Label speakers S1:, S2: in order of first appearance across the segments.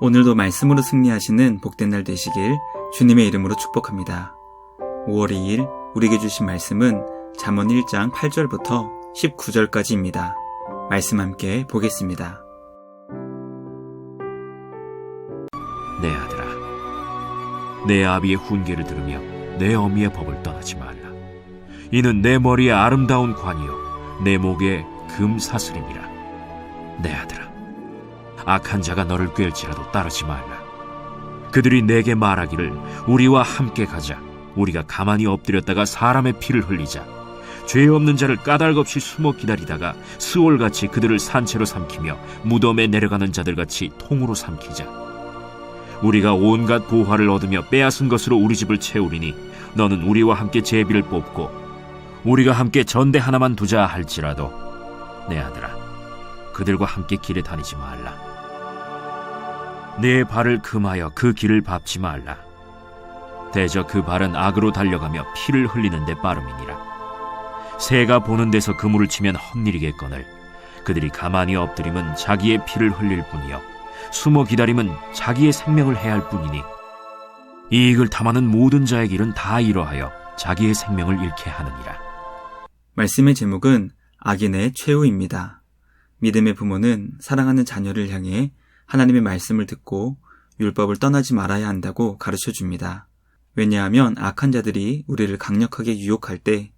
S1: 오늘도 말씀으로 승리하시는 복된 날 되시길 주님의 이름으로 축복합니다. 5월 2일 우리에게 주신 말씀은 잠언 1장 8절부터 19절까지입니다. 말씀 함께 보겠습니다.
S2: 내 아들아, 내 아비의 훈계를 들으며 내 어미의 법을 떠나지 말라. 이는 내 머리에 아름다운 관이요 내 목에 금사슬이니라. 내 아들아, 악한 자가 너를 꾀일지라도 따르지 말라. 그들이 내게 말하기를 우리와 함께 가자. 우리가 가만히 엎드렸다가 사람의 피를 흘리자. 죄 없는 자를 까닭없이 숨어 기다리다가 스올같이 그들을 산채로 삼키며 무덤에 내려가는 자들같이 통으로 삼키자. 우리가 온갖 보화를 얻으며 빼앗은 것으로 우리 집을 채우리니 너는 우리와 함께 제비를 뽑고 우리가 함께 전대 하나만 두자 할지라도 내 아들아, 그들과 함께 길에 다니지 말라. 내 발을 금하여 그 길을 밟지 말라. 대저 그 발은 악으로 달려가며 피를 흘리는 데 빠름이니라. 새가 보는 데서 그물을 치면 헛일이겠거늘 그들이 가만히 엎드림은 자기의 피를 흘릴 뿐이요 숨어 기다림은 자기의 생명을 해할 뿐이니 이익을 탐하는 모든 자의 길은 다 이러하여 자기의 생명을 잃게 하느니라.
S1: 말씀의 제목은 악인의 최후입니다. 믿음의 부모는 사랑하는 자녀를 향해 하나님의 말씀을 듣고 율법을 떠나지 말아야 한다고 가르쳐줍니다. 왜냐하면 악한 자들이 우리를 강력하게 유혹할 때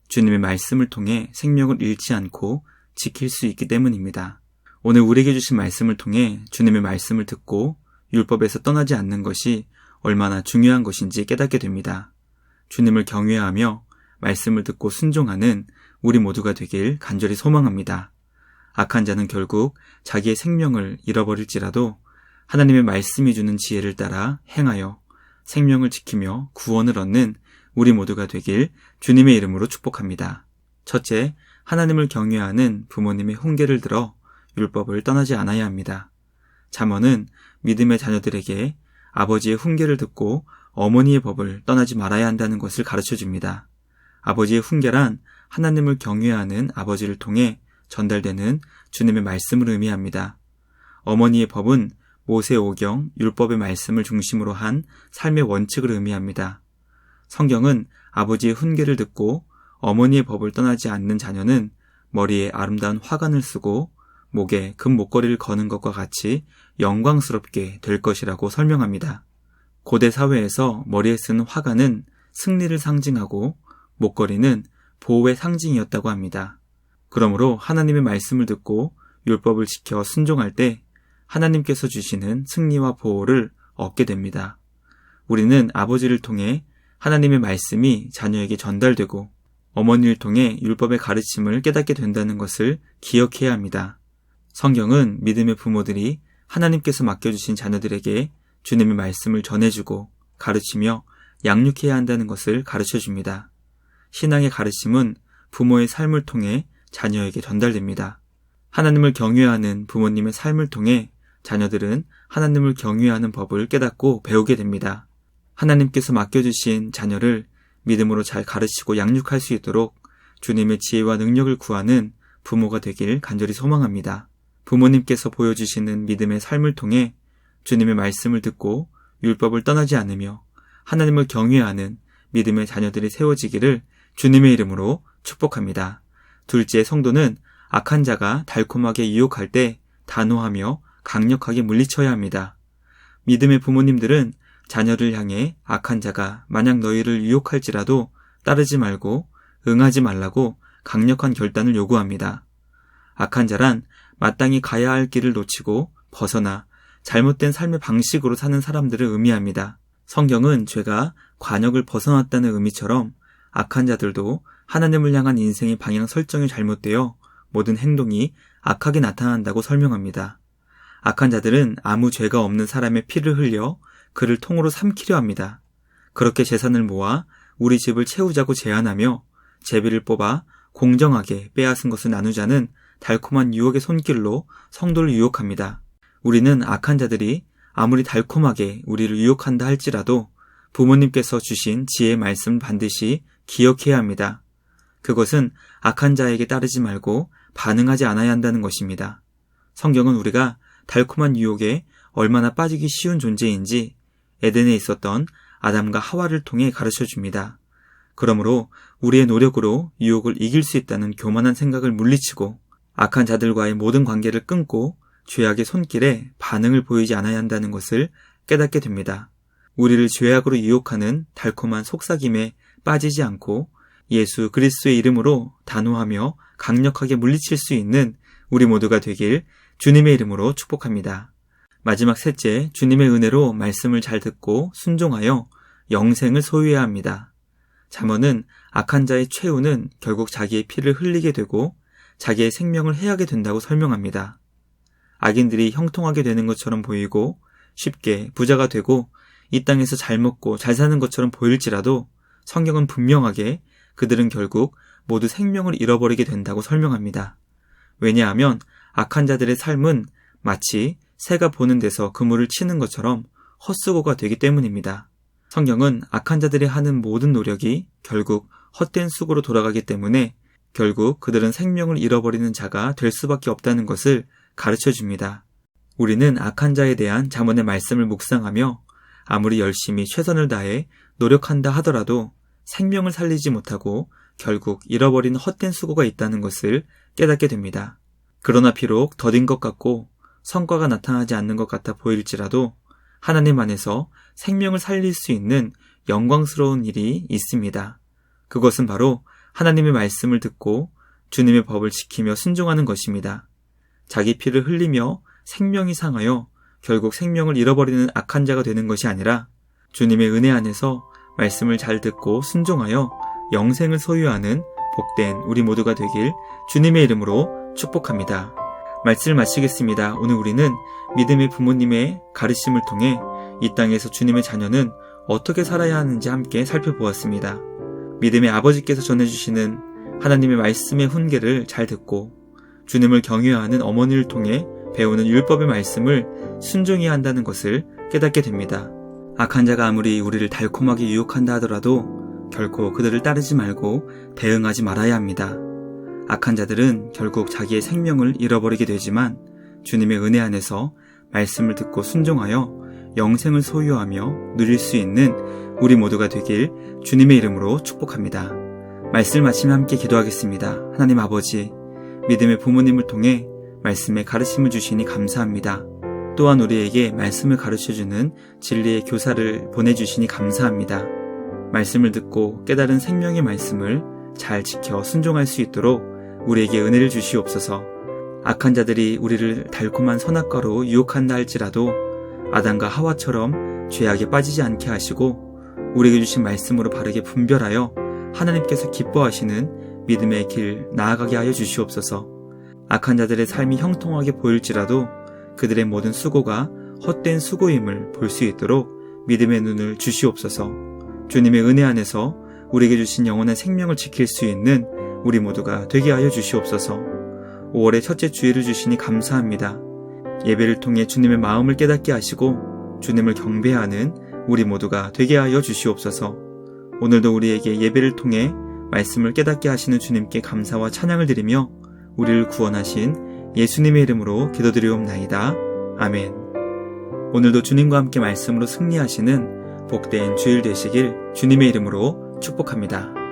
S1: 주님의 말씀을 통해 생명을 잃지 않고 지킬 수 있기 때문입니다. 오늘 우리에게 주신 말씀을 통해 주님의 말씀을 듣고 율법에서 떠나지 않는 것이 얼마나 중요한 것인지 깨닫게 됩니다. 주님을 경외하며 말씀을 듣고 순종하는 우리 모두가 되길 간절히 소망합니다. 악한 자는 결국 자기의 생명을 잃어버릴지라도 하나님의 말씀이 주는 지혜를 따라 행하여 생명을 지키며 구원을 얻는 우리 모두가 되길 주님의 이름으로 축복합니다. 첫째, 하나님을 경외하는 부모님의 훈계를 들어 율법을 떠나지 않아야 합니다. 잠언은 믿음의 자녀들에게 아버지의 훈계를 듣고 어머니의 법을 떠나지 말아야 한다는 것을 가르쳐줍니다. 아버지의 훈계란 하나님을 경외하는 아버지를 통해 전달되는 주님의 말씀을 의미합니다. 어머니의 법은 모세오경, 율법의 말씀을 중심으로 한 삶의 원칙을 의미합니다. 성경은 아버지의 훈계를 듣고 어머니의 법을 떠나지 않는 자녀는 머리에 아름다운 화관을 쓰고 목에 금 목걸이를 거는 것과 같이 영광스럽게 될 것이라고 설명합니다. 고대 사회에서 머리에 쓰는 화관은 승리를 상징하고 목걸이는 보호의 상징이었다고 합니다. 그러므로 하나님의 말씀을 듣고 율법을 지켜 순종할 때 하나님께서 주시는 승리와 보호를 얻게 됩니다. 우리는 아버지를 통해 하나님의 말씀이 자녀에게 전달되고 어머니를 통해 율법의 가르침을 깨닫게 된다는 것을 기억해야 합니다. 성경은 믿음의 부모들이 하나님께서 맡겨주신 자녀들에게 주님의 말씀을 전해주고 가르치며 양육해야 한다는 것을 가르쳐줍니다. 신앙의 가르침은 부모의 삶을 통해 자녀에게 전달됩니다. 하나님을 경외하는 부모님의 삶을 통해 자녀들은 하나님을 경외하는 법을 깨닫고 배우게 됩니다. 하나님께서 맡겨주신 자녀를 믿음으로 잘 가르치고 양육할 수 있도록 주님의 지혜와 능력을 구하는 부모가 되길 간절히 소망합니다. 부모님께서 보여주시는 믿음의 삶을 통해 주님의 말씀을 듣고 율법을 떠나지 않으며 하나님을 경외하는 믿음의 자녀들이 세워지기를 주님의 이름으로 축복합니다. 둘째, 성도는 악한 자가 달콤하게 유혹할 때 단호하며 강력하게 물리쳐야 합니다. 믿음의 부모님들은 자녀를 향해 악한 자가 만약 너희를 유혹할지라도 따르지 말고 응하지 말라고 강력한 결단을 요구합니다. 악한 자란 마땅히 가야 할 길을 놓치고 벗어나 잘못된 삶의 방식으로 사는 사람들을 의미합니다. 성경은 죄가 관역을 벗어났다는 의미처럼 악한 자들도 하나님을 향한 인생의 방향 설정이 잘못되어 모든 행동이 악하게 나타난다고 설명합니다. 악한 자들은 아무 죄가 없는 사람의 피를 흘려 그를 통으로 삼키려 합니다. 그렇게 재산을 모아 우리 집을 채우자고 제안하며 제비를 뽑아 공정하게 빼앗은 것을 나누자는 달콤한 유혹의 손길로 성도를 유혹합니다. 우리는 악한 자들이 아무리 달콤하게 우리를 유혹한다 할지라도 부모님께서 주신 지혜의 말씀을 반드시 기억해야 합니다. 그것은 악한 자에게 따르지 말고 반응하지 않아야 한다는 것입니다. 성경은 우리가 달콤한 유혹에 얼마나 빠지기 쉬운 존재인지 에덴에 있었던 아담과 하와를 통해 가르쳐 줍니다. 그러므로 우리의 노력으로 유혹을 이길 수 있다는 교만한 생각을 물리치고 악한 자들과의 모든 관계를 끊고 죄악의 손길에 반응을 보이지 않아야 한다는 것을 깨닫게 됩니다. 우리를 죄악으로 유혹하는 달콤한 속삭임에 빠지지 않고 예수 그리스도의 이름으로 단호하며 강력하게 물리칠 수 있는 우리 모두가 되길 주님의 이름으로 축복합니다. 마지막 셋째, 주님의 은혜로 말씀을 잘 듣고 순종하여 영생을 소유해야 합니다. 잠언은 악한 자의 최후는 결국 자기의 피를 흘리게 되고 자기의 생명을 해하게 된다고 설명합니다. 악인들이 형통하게 되는 것처럼 보이고 쉽게 부자가 되고 이 땅에서 잘 먹고 잘 사는 것처럼 보일지라도 성경은 분명하게 그들은 결국 모두 생명을 잃어버리게 된다고 설명합니다. 왜냐하면 악한 자들의 삶은 마치 새가 보는 데서 그물을 치는 것처럼 헛수고가 되기 때문입니다. 성경은 악한 자들이 하는 모든 노력이 결국 헛된 수고로 돌아가기 때문에 결국 그들은 생명을 잃어버리는 자가 될 수밖에 없다는 것을 가르쳐 줍니다. 우리는 악한 자에 대한 잠언의 말씀을 묵상하며 아무리 열심히 최선을 다해 노력한다 하더라도 생명을 살리지 못하고 결국 잃어버리는 헛된 수고가 있다는 것을 깨닫게 됩니다. 그러나 비록 더딘 것 같고 성과가 나타나지 않는 것 같아 보일지라도 하나님 안에서 생명을 살릴 수 있는 영광스러운 일이 있습니다. 그것은 바로 하나님의 말씀을 듣고 주님의 법을 지키며 순종하는 것입니다. 자기 피를 흘리며 생명이 상하여 결국 생명을 잃어버리는 악한 자가 되는 것이 아니라 주님의 은혜 안에서 말씀을 잘 듣고 순종하여 영생을 소유하는 복된 우리 모두가 되길 주님의 이름으로 축복합니다. 말씀을 마치겠습니다. 오늘 우리는 믿음의 부모님의 가르침을 통해 이 땅에서 주님의 자녀는 어떻게 살아야 하는지 함께 살펴보았습니다. 믿음의 아버지께서 전해주시는 하나님의 말씀의 훈계를 잘 듣고 주님을 경외하는 어머니를 통해 배우는 율법의 말씀을 순종해야 한다는 것을 깨닫게 됩니다. 악한 자가 아무리 우리를 달콤하게 유혹한다 하더라도 결코 그들을 따르지 말고 대응하지 말아야 합니다. 악한 자들은 결국 자기의 생명을 잃어버리게 되지만 주님의 은혜 안에서 말씀을 듣고 순종하여 영생을 소유하며 누릴 수 있는 우리 모두가 되길 주님의 이름으로 축복합니다. 말씀을 마치며 함께 기도하겠습니다. 하나님 아버지, 믿음의 부모님을 통해 말씀의 가르침을 주시니 감사합니다. 또한 우리에게 말씀을 가르쳐주는 진리의 교사를 보내주시니 감사합니다. 말씀을 듣고 깨달은 생명의 말씀을 잘 지켜 순종할 수 있도록 우리에게 은혜를 주시옵소서. 악한 자들이 우리를 달콤한 선악과로 유혹한다 할지라도 아담과 하와처럼 죄악에 빠지지 않게 하시고 우리에게 주신 말씀으로 바르게 분별하여 하나님께서 기뻐하시는 믿음의 길 나아가게 하여 주시옵소서. 악한 자들의 삶이 형통하게 보일지라도 그들의 모든 수고가 헛된 수고임을 볼 수 있도록 믿음의 눈을 주시옵소서. 주님의 은혜 안에서 우리에게 주신 영원한 생명을 지킬 수 있는 우리 모두가 되게 하여 주시옵소서. 5월의 첫째 주일을 주시니 감사합니다. 예배를 통해 주님의 마음을 깨닫게 하시고 주님을 경배하는 우리 모두가 되게 하여 주시옵소서. 오늘도 우리에게 예배를 통해 말씀을 깨닫게 하시는 주님께 감사와 찬양을 드리며 우리를 구원하신 예수님의 이름으로 기도드리옵나이다. 아멘. 오늘도 주님과 함께 말씀으로 승리하시는 복된 주일 되시길 주님의 이름으로 축복합니다.